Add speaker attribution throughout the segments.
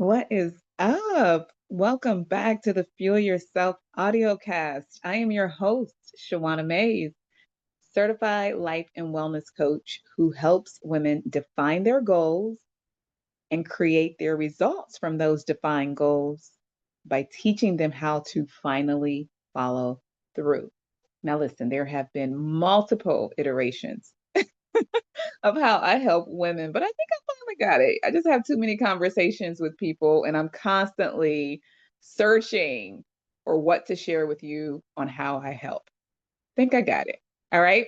Speaker 1: What is up? Welcome back to the Fuel Yourself audiocast. I am your host, Shawana Mays, certified life and wellness coach who helps women define their goals and create their results from those defined goals by teaching them how to finally follow through. Now, listen, there have been multiple iterations of how I help women, but I think I finally got it. I just have too many conversations with people, and I'm constantly searching for what to share with you on how I help. Think I got it. All right.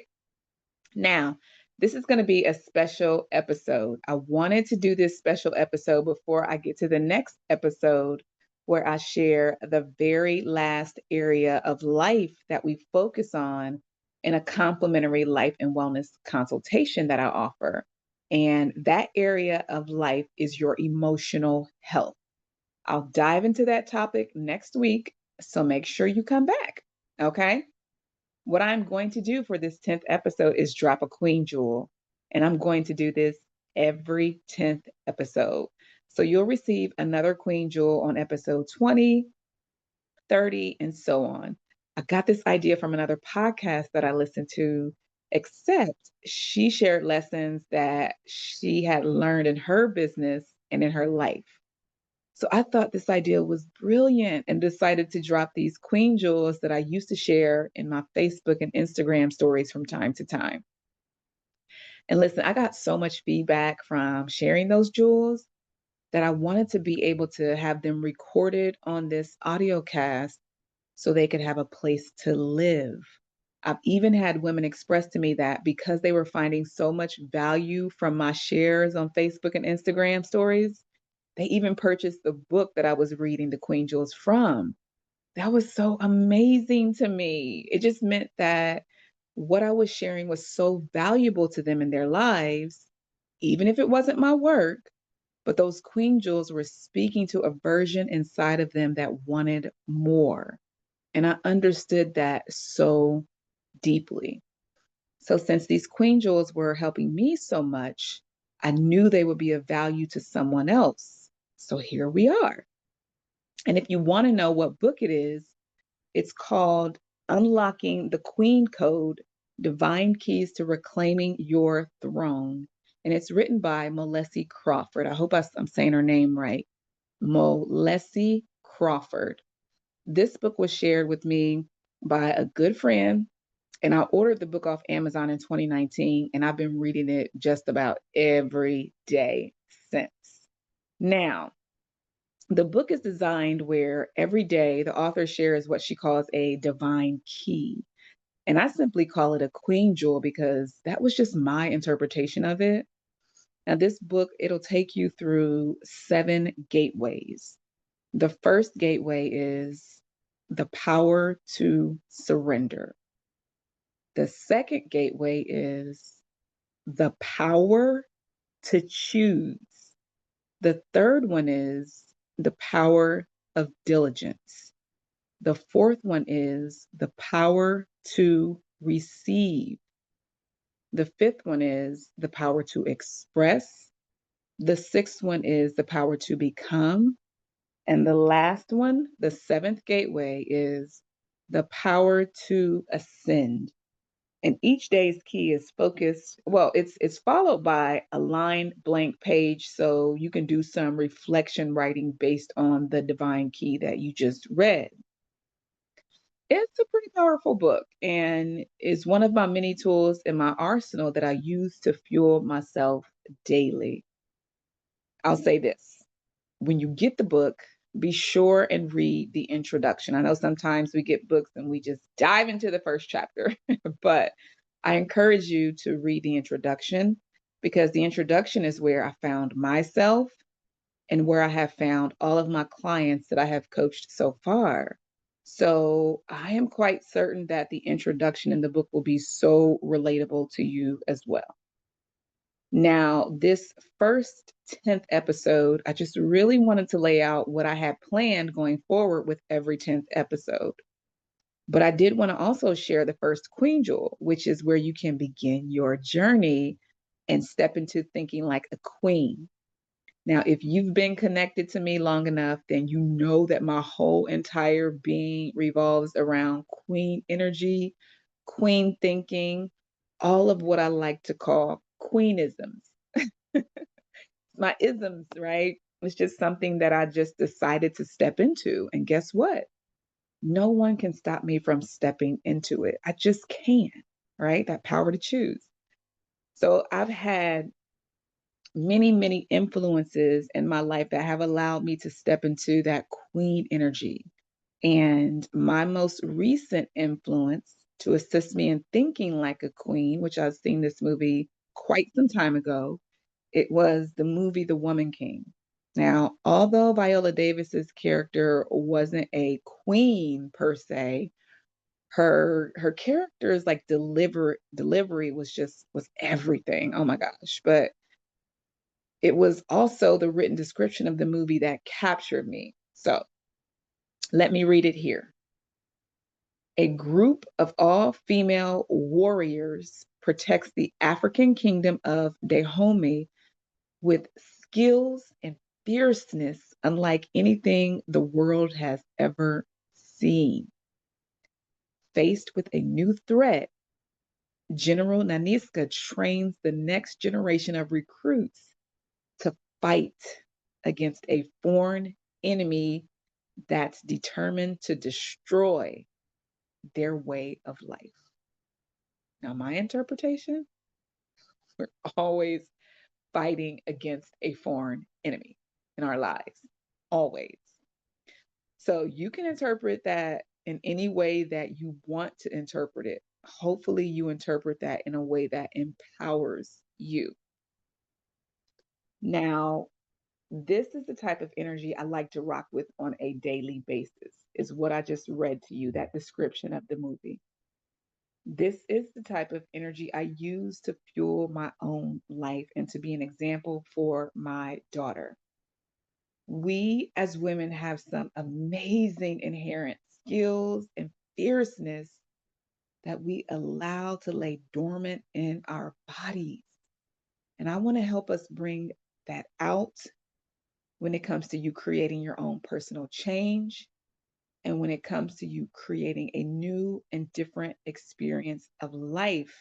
Speaker 1: Now, this is going to be a special episode. I wanted to do this special episode before I get to the next episode where I share the very last area of life that we focus on in a complimentary life and wellness consultation that I offer. And that area of life is your emotional health. I'll dive into that topic next week. So make sure you come back. Okay. What I'm going to do for this 10th episode is drop a queen jewel. And I'm going to do this every 10th episode. So you'll receive another queen jewel on episode 20, 30, and so on. I got this idea from another podcast that I listened to, except she shared lessons that she had learned in her business and in her life. So I thought this idea was brilliant and decided to drop these queen jewels that I used to share in my Facebook and Instagram stories from time to time. And listen, I got so much feedback from sharing those jewels that I wanted to be able to have them recorded on this audio cast so they could have a place to live. I've even had women express to me that because they were finding so much value from my shares on Facebook and Instagram stories, they even purchased the book that I was reading the Queen Jewels from. That was so amazing to me. It just meant that what I was sharing was so valuable to them in their lives, even if it wasn't my work. But those Queen Jewels were speaking to a version inside of them that wanted more. And I understood that so deeply. So, since these Queen Jewels were helping me so much, I knew they would be of value to someone else. So, here we are. And if you want to know what book it is, it's called Unlocking the Queen Code: Divine Keys to Reclaiming Your Throne. And it's written by Molessie Crawford. I hope I'm saying her name right. Molessie Crawford. This book was shared with me by a good friend, and I ordered the book off Amazon in 2019, and I've been reading it just about every day since. Now, the book is designed where every day the author shares what she calls a divine key. And I simply call it a queen jewel because that was just my interpretation of it. Now, this book, it'll take you through 7 gateways. The first gateway is the power to surrender. The second gateway is the power to choose. The third one is the power of diligence. The fourth one is the power to receive. The fifth one is the power to express. The sixth one is the power to become. And the last one, the seventh gateway, is the power to ascend. And each day's key is focused. Well, it's followed by a line blank page, so you can do some reflection writing based on the divine key that you just read. It's a pretty powerful book and is one of my many tools in my arsenal that I use to fuel myself daily. I'll say this: when you get the book, be sure and read the introduction. I know sometimes we get books and we just dive into the first chapter, but I encourage you to read the introduction because the introduction is where I found myself and where I have found all of my clients that I have coached so far. So I am quite certain that the introduction in the book will be so relatable to you as well. Now, this first 10th episode, I just really wanted to lay out what I had planned going forward with every 10th episode. But I did want to also share the first Queen Jewel, which is where you can begin your journey and step into thinking like a queen. Now, if you've been connected to me long enough, then you know that my whole entire being revolves around queen energy, queen thinking, all of what I like to call queenisms. My isms, right? It's just something that I just decided to step into. And guess what? No one can stop me from stepping into it. I just can, right? That power to choose. So I've had many, many influences in my life that have allowed me to step into that queen energy. And my most recent influence to assist me in thinking like a queen, which I've seen this movie quite some time ago, it was the movie The Woman King. Now, although Viola Davis's character wasn't a queen per se, her character's like delivery was everything. Oh my gosh. But it was also the written description of the movie that captured me. So let me read it here. A group of all female warriors protects the African kingdom of Dahomey with skills and fierceness unlike anything the world has ever seen. Faced with a new threat, General Naniska trains the next generation of recruits to fight against a foreign enemy that's determined to destroy their way of life. Now, my interpretation, we're always fighting against a foreign enemy in our lives, always. So you can interpret that in any way that you want to interpret it. Hopefully, you interpret that in a way that empowers you. Now, this is the type of energy I like to rock with on a daily basis, is what I just read to you, that description of the movie. This is the type of energy I use to fuel my own life and to be an example for my daughter. We as women have some amazing inherent skills and fierceness that we allow to lay dormant in our bodies. And I want to help us bring that out when it comes to you creating your own personal change and when it comes to you creating a new and different experience of life.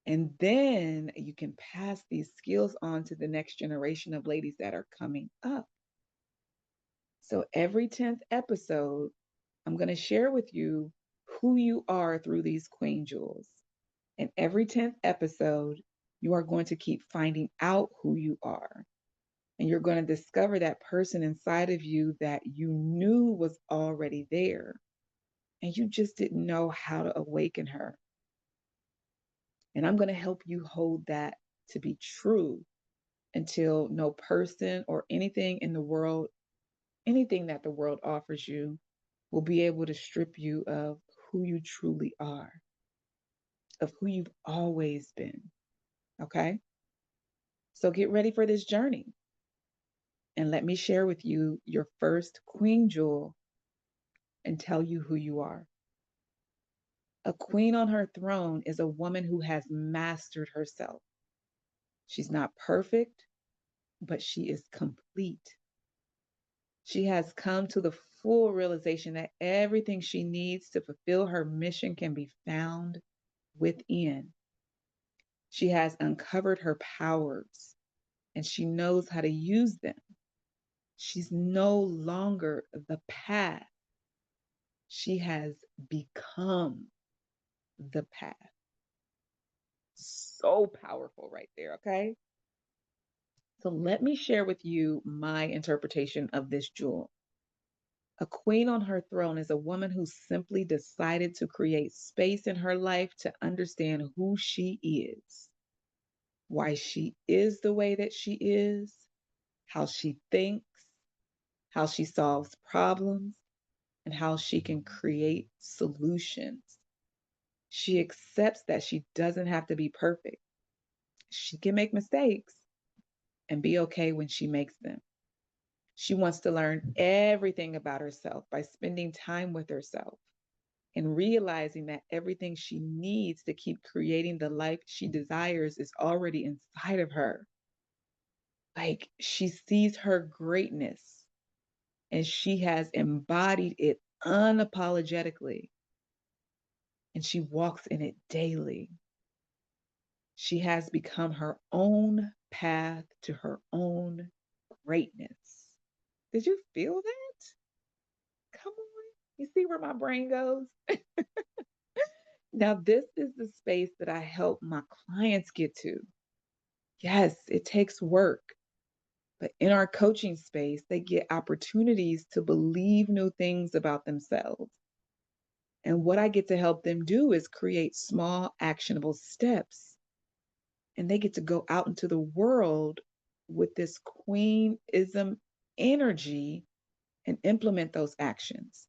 Speaker 1: And then you can pass these skills on to the next generation of ladies that are coming up. So every 10th episode, I'm going to share with you who you are through these queen jewels. And every 10th episode, you are going to keep finding out who you are. And you're going to discover that person inside of you that you knew was already there. And you just didn't know how to awaken her. And I'm going to help you hold that to be true until no person or anything in the world, anything that the world offers you, will be able to strip you of who you truly are, of who you've always been. Okay? So get ready for this journey. And let me share with you your first queen jewel and tell you who you are. A queen on her throne is a woman who has mastered herself. She's not perfect, but she is complete. She has come to the full realization that everything she needs to fulfill her mission can be found within. She has uncovered her powers and she knows how to use them. She's no longer the path. She has become the path. So powerful right there, okay? So let me share with you my interpretation of this jewel. A queen on her throne is a woman who simply decided to create space in her life to understand who she is, why she is the way that she is, how she thinks, how she solves problems, and how she can create solutions. She accepts that she doesn't have to be perfect. She can make mistakes and be okay when she makes them. She wants to learn everything about herself by spending time with herself and realizing that everything she needs to keep creating the life she desires is already inside of her. Like she sees her greatness and she has embodied it unapologetically and she walks in it daily. She has become her own path to her own greatness. Did you feel that? Come on. You see where my brain goes? Now, this is the space that I help my clients get to. Yes, it takes work, but in our coaching space, they get opportunities to believe new things about themselves. And what I get to help them do is create small, actionable steps. And they get to go out into the world with this queenism energy and implement those actions.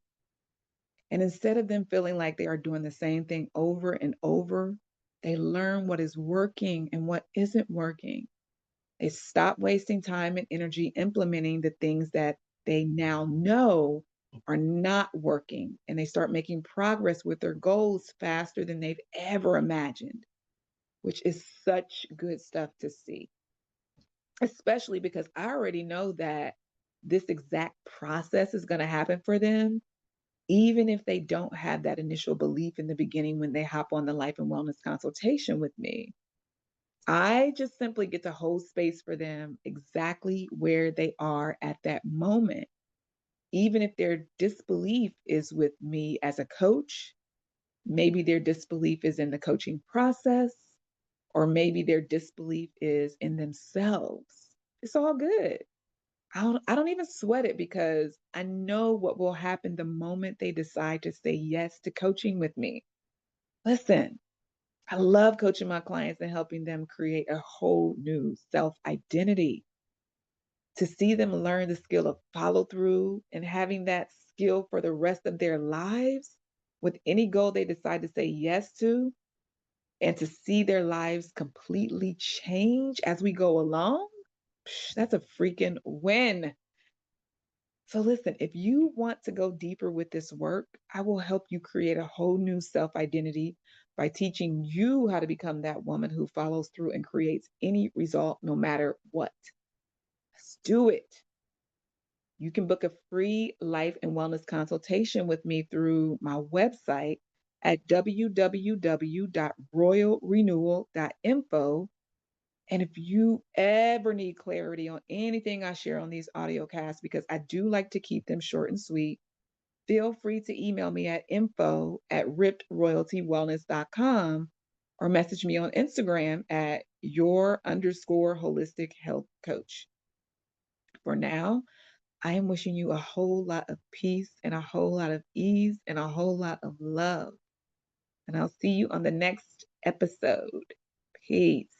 Speaker 1: And instead of them feeling like they are doing the same thing over and over, they learn what is working and what isn't working. They stop wasting time and energy implementing the things that they now know are not working. And they start making progress with their goals faster than they've ever imagined, which is such good stuff to see, especially because I already know that this exact process is going to happen for them even if they don't have that initial belief in the beginning when they hop on the life and wellness consultation with me. I just simply get to hold space for them exactly where they are at that moment. Even if their disbelief is with me as a coach, maybe their disbelief is in the coaching process, or maybe their disbelief is in themselves. It's all good. I don't even sweat it because I know what will happen the moment they decide to say yes to coaching with me. Listen, I love coaching my clients and helping them create a whole new self identity. To see them learn the skill of follow through and having that skill for the rest of their lives with any goal they decide to say yes to, and to see their lives completely change as we go along, that's a freaking win. So, listen, if you want to go deeper with this work, I will help you create a whole new self identity by teaching you how to become that woman who follows through and creates any result no matter what. Let's do it. You can book a free life and wellness consultation with me through my website at www.royalrenewal.info. And if you ever need clarity on anything I share on these audio casts, because I do like to keep them short and sweet, feel free to email me at info@rippedroyaltywellness.com or message me on Instagram at your_holistic health coach. For now, I am wishing you a whole lot of peace and a whole lot of ease and a whole lot of love. And I'll see you on the next episode. Peace.